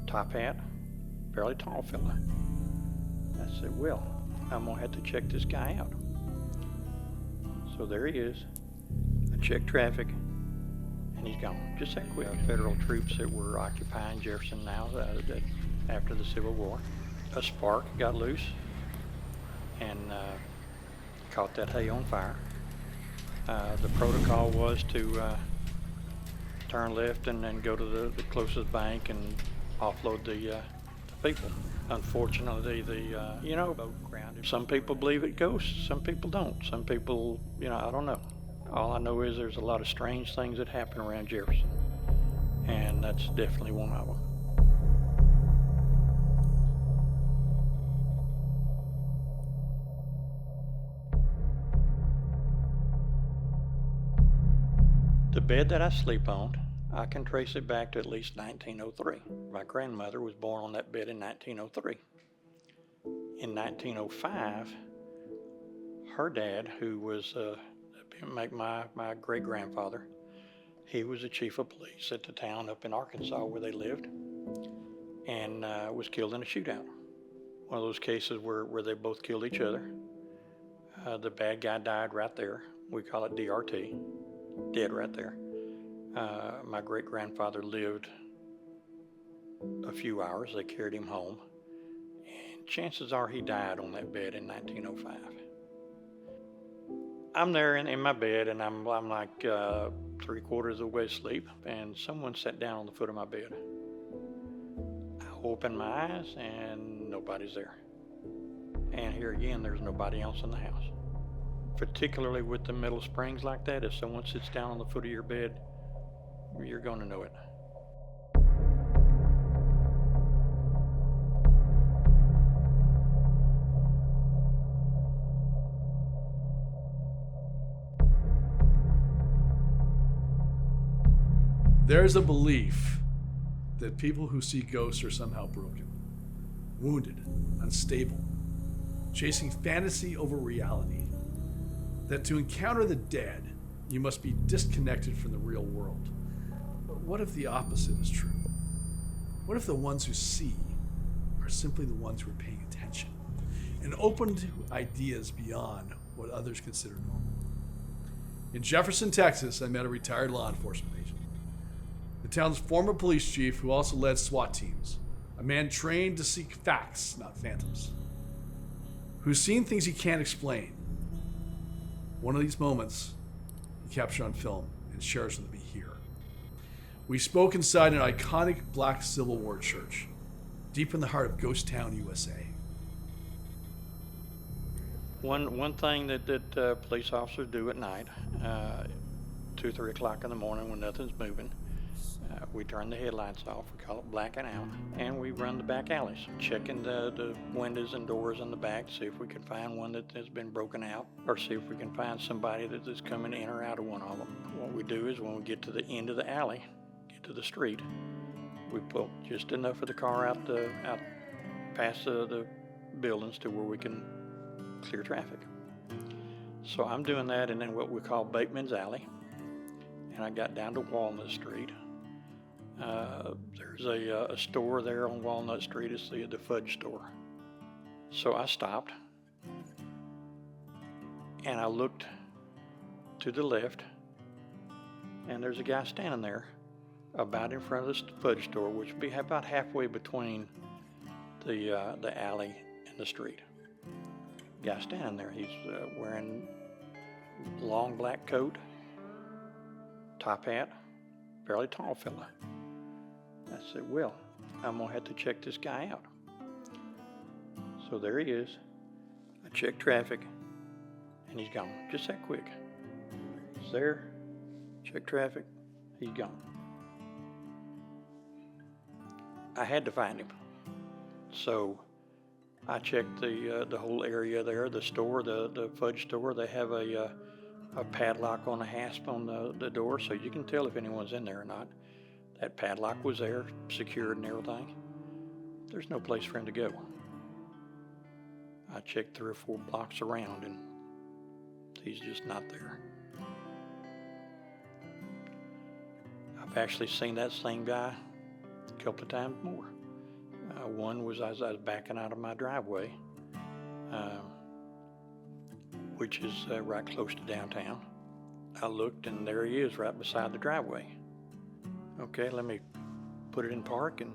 top hat, fairly tall fella. I said, well, I'm gonna have to check this guy out. So there he is. I checked traffic, and he's gone. Just that quick. Federal troops that were occupying Jefferson now after the Civil War. A spark got loose and caught that hay on fire. The protocol was to turn left and then go to the closest bank and offload the people. Unfortunately, the boat grounded. Some people believe it ghosts, some people don't. Some people, I don't know. All I know is there's a lot of strange things that happen around Jefferson, and that's definitely one of them. The bed that I sleep on, I can trace it back to at least 1903. My grandmother was born on that bed in 1903. In 1905, her dad, who was my great-grandfather, he was the chief of police at the town up in Arkansas where they lived, and was killed in a shootout. One of those cases where they both killed each other. The bad guy died right there. We call it DRT, dead right there. My great-grandfather lived a few hours. They carried him home, and chances are he died on that bed in 1905. I'm there in my bed, and I'm like 3/4 of the way asleep, and someone sat down on the foot of my bed. I open my eyes, and nobody's there. And here again, there's nobody else in the house. Particularly with the metal springs like that, if someone sits down on the foot of your bed, you're going to know it. There's a belief that people who see ghosts are somehow broken, wounded, unstable, chasing fantasy over reality. That to encounter the dead, you must be disconnected from the real world. But what if the opposite is true? What if the ones who see are simply the ones who are paying attention and open to ideas beyond what others consider normal? In Jefferson, Texas, I met a retired law enforcement agent, the town's former police chief who also led SWAT teams, a man trained to seek facts, not phantoms, who's seen things he can't explain. One of these moments he captured on film and shares with me here. We spoke inside an iconic black Civil War church, deep in the heart of Ghost Town, USA. One thing that police officers do at night, 2, 3 o'clock in the morning when nothing's moving, we turn the headlights off, we call it blacking out, and we run the back alleys, checking the windows and doors in the back, see if we can find one that has been broken out, or see if we can find somebody that is coming in or out of one of them. What we do is when we get to the end of the alley, get to the street, we pull just enough of the car out past the buildings to where we can clear traffic. So I'm doing that, and then what we call Bateman's Alley, and I got down to Walnut Street. There's a store there on Walnut Street. It's the fudge store. So I stopped, and I looked to the left, and there's a guy standing there about in front of the fudge store, which would be about halfway between the alley and the street. Guy standing there. He's wearing a long black coat, top hat, fairly tall fella. I said, well, I'm gonna have to check this guy out. So there he is. I checked traffic, and he's gone. Just that quick. He's there, check traffic, he's gone. I had to find him. So I checked the whole area there, the store, the fudge store. They have a padlock on the hasp on the door, so you can tell if anyone's in there or not. That padlock was there, secured and everything. There's no place for him to go. I checked 3 or 4 blocks around, and he's just not there. I've actually seen that same guy a couple of times more. One was as I was backing out of my driveway, which is right close to downtown. I looked, and there he is right beside the driveway. Okay, let me put it in park, and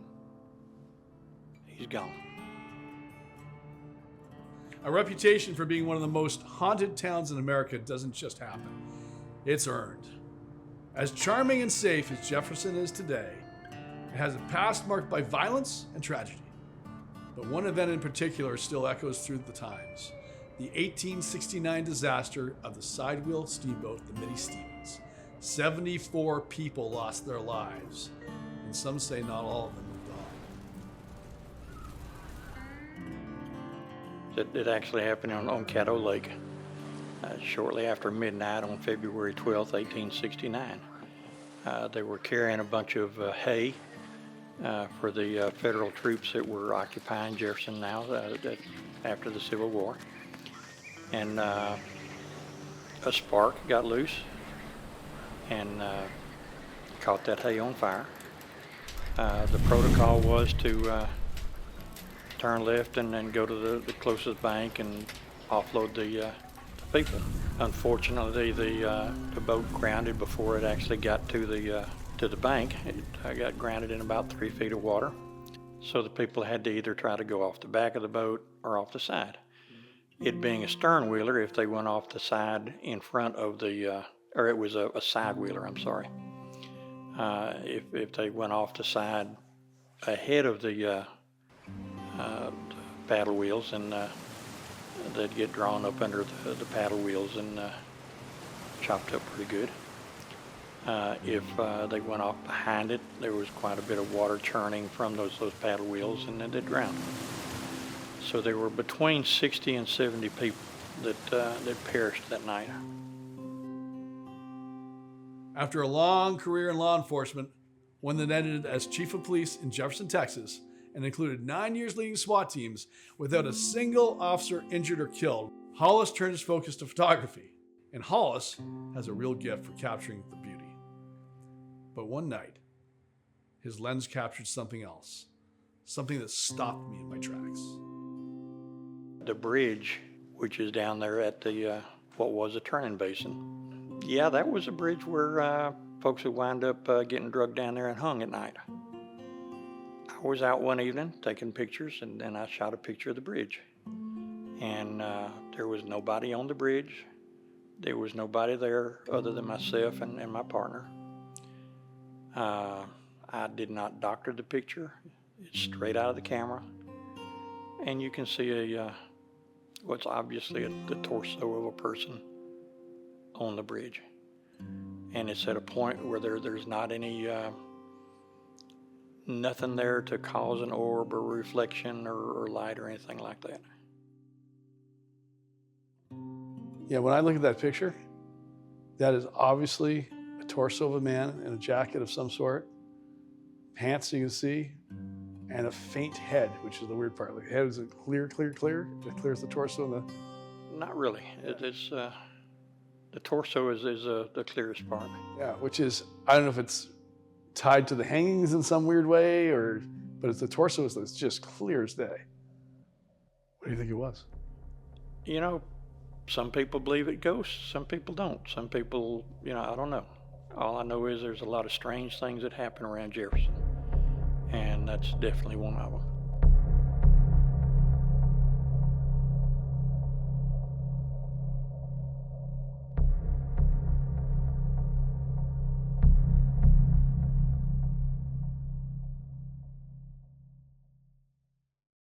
he's gone. A reputation for being one of the most haunted towns in America doesn't just happen. It's earned. As charming and safe as Jefferson is today, it has a past marked by violence and tragedy. But one event in particular still echoes through the times: the 1869 disaster of the sidewheel steamboat, the Mittie Stephens. 74 people lost their lives, and some say not all of them moved on. It actually happened on Caddo Lake shortly after midnight on February 12th, 1869. They were carrying a bunch of hay for the federal troops that were occupying Jefferson now after the Civil War. And a spark got loose and caught that hay on fire. The protocol was to turn left and then go to the closest bank and offload the people. Unfortunately, the boat grounded before it actually got to the bank. It got grounded in about 3 feet of water. So the people had to either try to go off the back of the boat or off the side. It being a stern wheeler, if they went off the side in front of the, or it was a side wheeler, I'm sorry. If they went off the side ahead of the paddle wheels, and they'd get drawn up under the paddle wheels and chopped up pretty good. If they went off behind it, there was quite a bit of water churning from those paddle wheels, and then they'd drown. So there were between 60 and 70 people that perished that night. After a long career in law enforcement, one that ended as chief of police in Jefferson, Texas, and included 9 years leading SWAT teams without a single officer injured or killed, Hollis turned his focus to photography. And Hollis has a real gift for capturing the beauty. But one night, his lens captured something else, something that stopped me in my tracks. The bridge, which is down there at the what was a turning basin. Yeah, that was a bridge where folks would wind up getting drugged down there and hung at night. I was out one evening taking pictures, and then I shot a picture of the bridge. And there was nobody on the bridge. There was nobody there other than myself and my partner. I did not doctor the picture. It's straight out of the camera. And you can see what's obviously the torso of a person on the bridge. And it's at a point where there's not any, nothing there to cause an orb or reflection or light or anything like that. Yeah, when I look at that picture, that is obviously a torso of a man in a jacket of some sort, pants you can see, and a faint head, which is the weird part. Like the head is clear. It clears the torso and the... Not really. It's the torso is the clearest part. Yeah, which is, I don't know if it's tied to the hangings in some weird way, but it's the torso is just clear as day. What do you think it was? You know, some people believe it ghosts, some people don't. Some people, I don't know. All I know is there's a lot of strange things that happen around Jefferson, and that's definitely one of them.